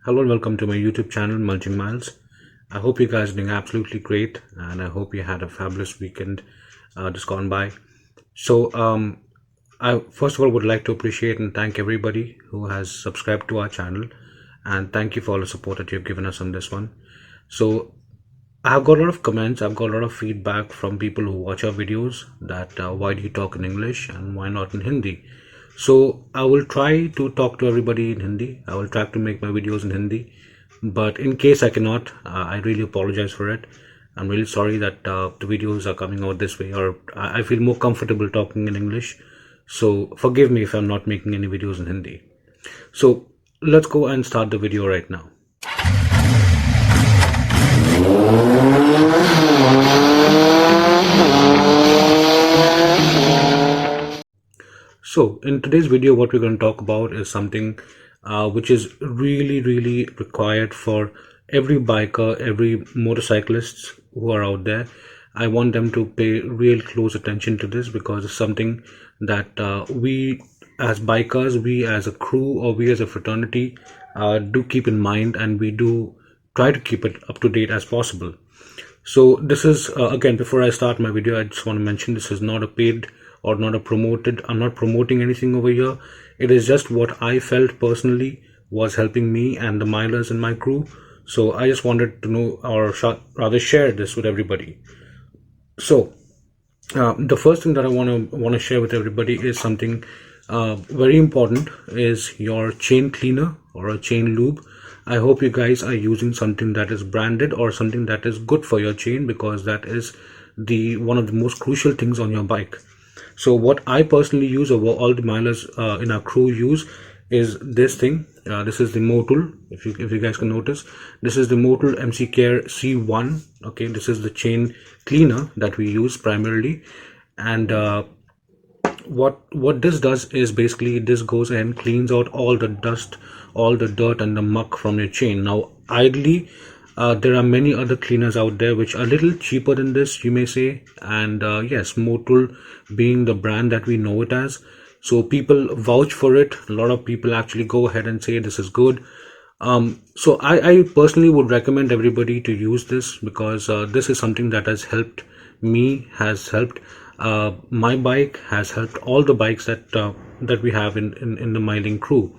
Hello and welcome to my YouTube channel, Mulching Miles. I hope you guys are doing absolutely great, and I hope you had a fabulous weekend just gone by. I first of all would like to appreciate and thank everybody who has subscribed to our channel, and thank you for all the support that you've given us on this one. So, I've got a lot of comments, I've got a lot of feedback from people who watch our videos that why do you talk in English and why not in Hindi? So I will try to talk to everybody in Hindi. I will try to make my videos in Hindi. But in case I cannot, I really apologize for it. I'm really sorry that the videos are coming out this way, or I feel more comfortable talking in English. So forgive me if I'm not making any videos in Hindi. So let's go and start the video right now. So in today's video, what we're going to talk about is something which is really required for every biker, every motorcyclist who are out there. I want them to pay real close attention to this because it's something that we as bikers, we as a crew, or we as a fraternity do keep in mind, and we do try to keep it up to date as possible. So this is again, before I start my video, I just want to mention this is not a paid or not a promoted. I'm not promoting anything over here. It is just what I felt personally was helping me and the milers in my crew. So I just wanted to know, or rather share this with everybody. So the first thing that I want to share with everybody is something very important, is your chain cleaner or a chain lube. I hope you guys are using something that is branded or something that is good for your chain, because that is the one of the most crucial things on your bike. So what I personally use, or what all the milers in our crew use, is this thing. This is the Motul. If you guys can notice, this is the Motul MC Care C1. Okay, this is the chain cleaner that we use primarily, and what this does is basically this goes and cleans out all the dust, all the dirt and the muck from your chain. Now ideally, there are many other cleaners out there which are a little cheaper than this, you may say, and yes, Motul being the brand that we know it as, so people vouch for it. A lot of people actually go ahead and say this is good. So I personally would recommend everybody to use this, because this is something that has helped me, has helped my bike, has helped all the bikes that we have in the miling crew.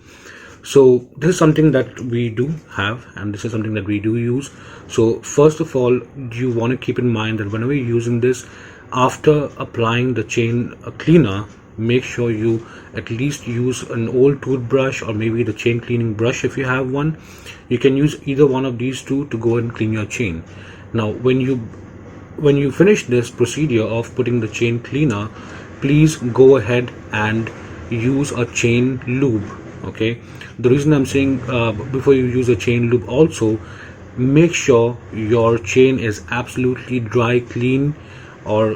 So this is something that we do have, and this is something that we do use. So first of all, you want to keep in mind that whenever you're using this, after applying the chain cleaner, make sure you at least use an old toothbrush, or maybe the chain cleaning brush if you have one. You can use either one of these two to go and clean your chain. Now when you finish this procedure of putting the chain cleaner, please go ahead and use a chain lube. Okay, the reason I'm saying before you use a chain lube, also make sure your chain is absolutely dry clean, or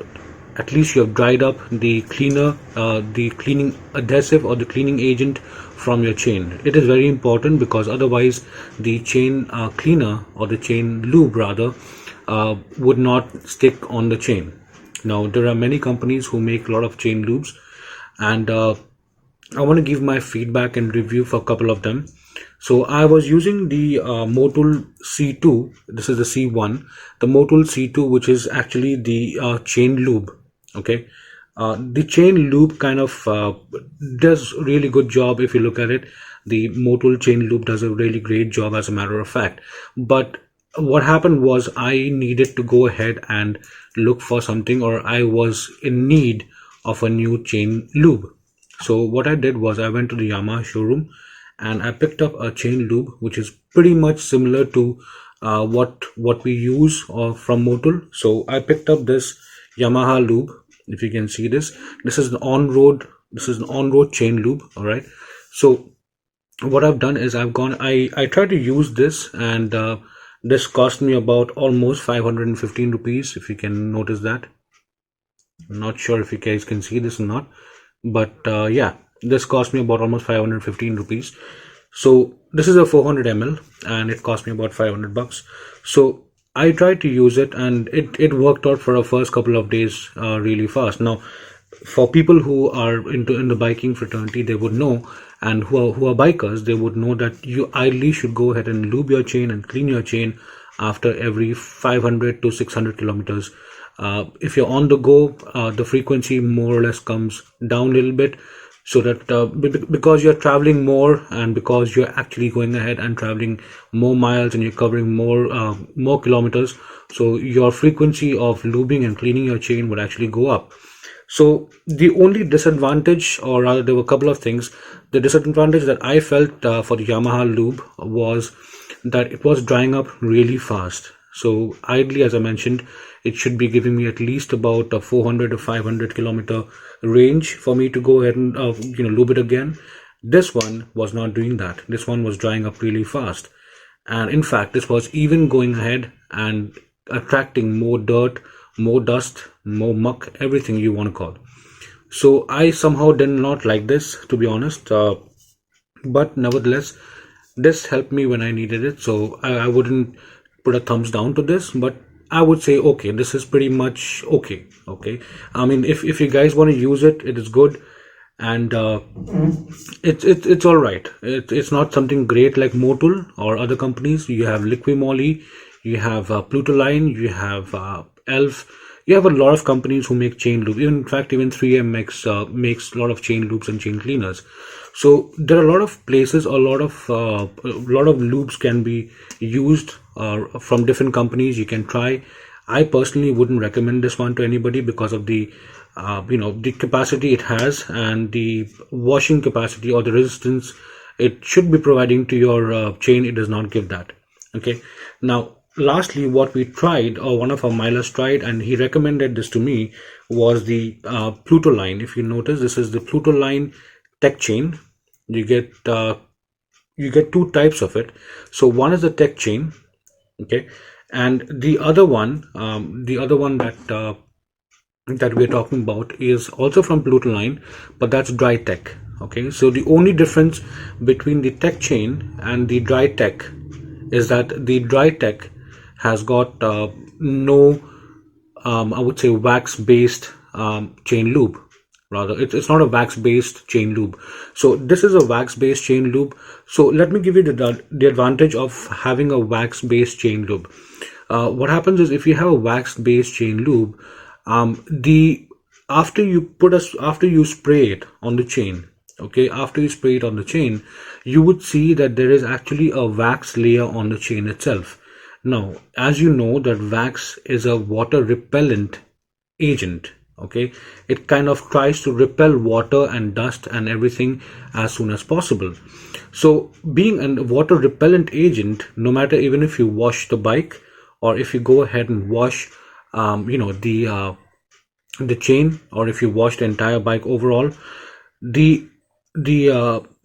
at least you have dried up the cleaner, the cleaning adhesive or the cleaning agent from your chain. It is very important, because otherwise the chain cleaner, or the chain lube rather, would not stick on the chain. Now there are many companies who make a lot of chain lubes, and I want to give my feedback and review for a couple of them. So I was using the Motul C2. This is the C1, the Motul C2, which is actually the chain lube. Okay, the chain lube kind of does really good job. If you look at it, the Motul chain lube does a really great job, as a matter of fact. But what happened was, I needed to go ahead and look for something, or I was in need of a new chain lube. So what I did was, I went to the Yamaha showroom and I picked up a chain lube which is pretty much similar to what we use from Motul. So I picked up this Yamaha lube. If you can see this, this is an on-road chain lube. All right, so what I've done is, I tried to use this, and this cost me about almost 515 rupees. If you can notice that, I'm not sure if you guys can see this or not, but yeah, this cost me about almost 515 rupees. So this is a 400 ml, and it cost me about 500 bucks. So I tried to use it, and it worked out for the first couple of days really fast. Now for people who are in the biking fraternity, they would know and who are bikers, they would know that you ideally should go ahead and lube your chain and clean your chain after every 500 to 600 kilometers. If you're on the go, the frequency more or less comes down a little bit, so that because you're traveling more and because you're actually going ahead and traveling more miles and you're covering more kilometers, so your frequency of lubing and cleaning your chain would actually go up. So the only disadvantage, or rather there were a couple of things, the disadvantage that I felt for the Yamaha lube was that it was drying up really fast. So ideally, as I mentioned, it should be giving me at least about a 400 to 500 kilometer range for me to go ahead and lube it again. This one was not doing that. This one was drying up really fast, and in fact this was even going ahead and attracting more dirt, more dust, more muck, everything you want to call. So I somehow did not like this, to be honest, but nevertheless this helped me when I needed it. So I wouldn't put a thumbs down to this, but I would say okay, this is pretty much okay. I mean, if you guys want to use it, it is good, and it's all right. It's not something great like Motul or other companies. You have Liquimoly, you have Plutoline, you have Elf. You have a lot of companies who make chain lube. In fact, even 3M makes a lot of chain lubes and chain cleaners. So there are a lot of places, a lot of lubes can be used from different companies. You can try. I personally wouldn't recommend this one to anybody because of the the capacity it has and the washing capacity or the resistance it should be providing to your chain. It does not give that. Okay. Now, lastly, what we tried, or one of our milers tried, and he recommended this to me, was the Plutoline. If you notice, this is the Plutoline tech chain. You get two types of it. So one is the tech chain, okay, and the other one that we're talking about is also from Plutoline, but that's dry tech. Okay, so the only difference between the tech chain and the dry tech is that the dry tech has got no I would say wax based chain lube. Rather, it's not a wax based chain lube. So this is a wax based chain lube. So let me give you the advantage of having a wax based chain lube. What happens is, if you have a wax based chain lube, the after you spray it on the chain, okay, after you spray it on the chain, you would see that there is actually a wax layer on the chain itself. Now, as you know, that wax is a water repellent agent. Okay, it kind of tries to repel water and dust and everything as soon as possible. So being a water repellent agent, no matter, even if you wash the bike or if you go ahead and wash the chain, or if you wash the entire bike overall, the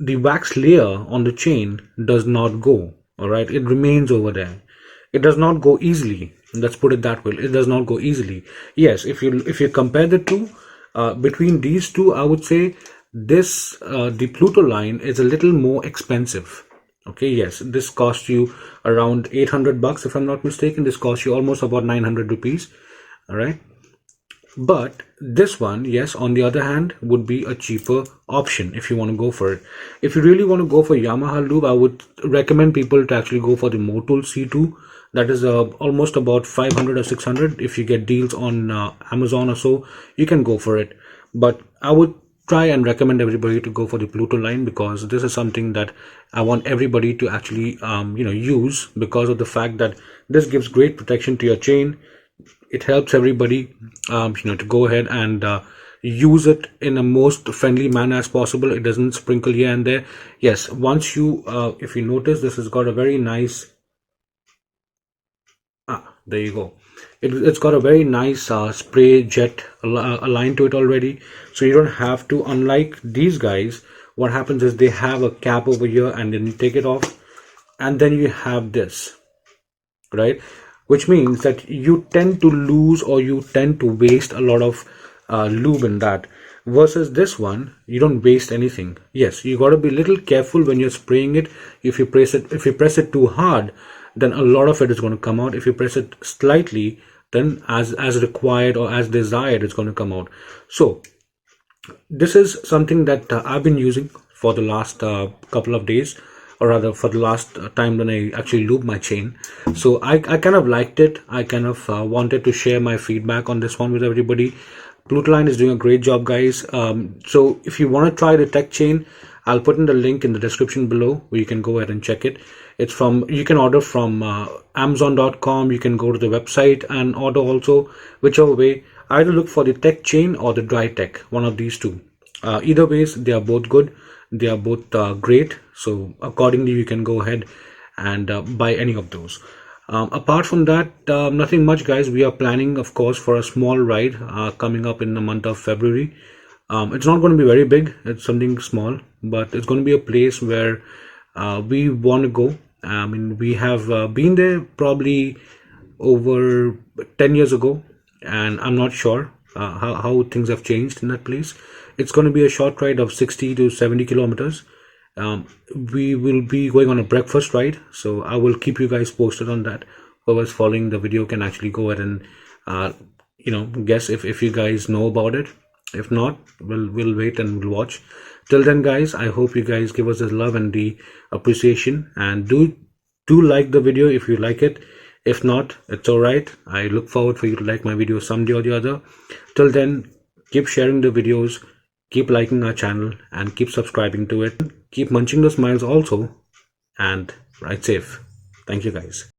wax layer on the chain does not go. All right, it remains over there. It does not go easily. Let's put it that way. It does not go easily. Yes, if you compare the two, between these two, I would say this the Plutoline is a little more expensive. Okay, yes, this costs you around 800 bucks if I'm not mistaken. This costs you almost about 900 rupees. All right. But this one, yes, on the other hand, would be a cheaper option if you want to go for it. If you really want to go for Yamaha lube, I would recommend people to actually go for the Motul C2. That is almost about 500 or 600. If you get deals on Amazon or so, you can go for it. But I would try and recommend everybody to go for the Plutoline, because this is something that I want everybody to actually use, because of the fact that this gives great protection to your chain. It helps everybody to go ahead and use it in a most friendly manner as possible. It doesn't sprinkle here and there. Yes, once you if you notice, this has got a very nice there you go. It's got a very nice spray jet aligned to it already, so you don't have to, unlike these guys, what happens is they have a cap over here and then you take it off and then you have this, right? Which means that you tend to lose, or you tend to waste a lot of lube in that. Versus this one, you don't waste anything. Yes, you got to be a little careful when you're spraying it. If you press it too hard, then a lot of it is going to come out. If you press it slightly, then as required or as desired, it's going to come out. So this is something that I've been using for the last couple of days, or rather for the last time when I actually lube my chain. So I kind of liked it. I kind of wanted to share my feedback on this one with everybody. Plutoline is doing a great job, guys. So if you want to try the tech chain, I'll put in the link in the description below where you can go ahead and check it. It's from, you can order from Amazon.com. You can go to the website and order also, whichever way. Either look for the tech chain or the dry tech, one of these two. Either ways, they are both good. They are both great. So accordingly, you can go ahead and buy any of those. Apart from that, nothing much, guys. We are planning, of course, for a small ride coming up in the month of February. It's not going to be very big. It's something small, but it's going to be a place where we want to go. I mean, we have been there probably over 10 years ago, and I'm not sure how things have changed in that place. It's going to be a short ride of 60 to 70 kilometers. We will be going on a breakfast ride, so I will keep you guys posted on that. Whoever's following the video can actually go ahead and guess if you guys know about it. If not, we'll wait and we'll watch. Till then, guys, I hope you guys give us the love and the appreciation, and do like the video if you like it. If not, it's all right. I look forward for you to like my video someday or the other. Till then, keep sharing the videos, keep liking our channel, and keep subscribing to it. Keep munching the smiles also, and ride safe. Thank you, guys.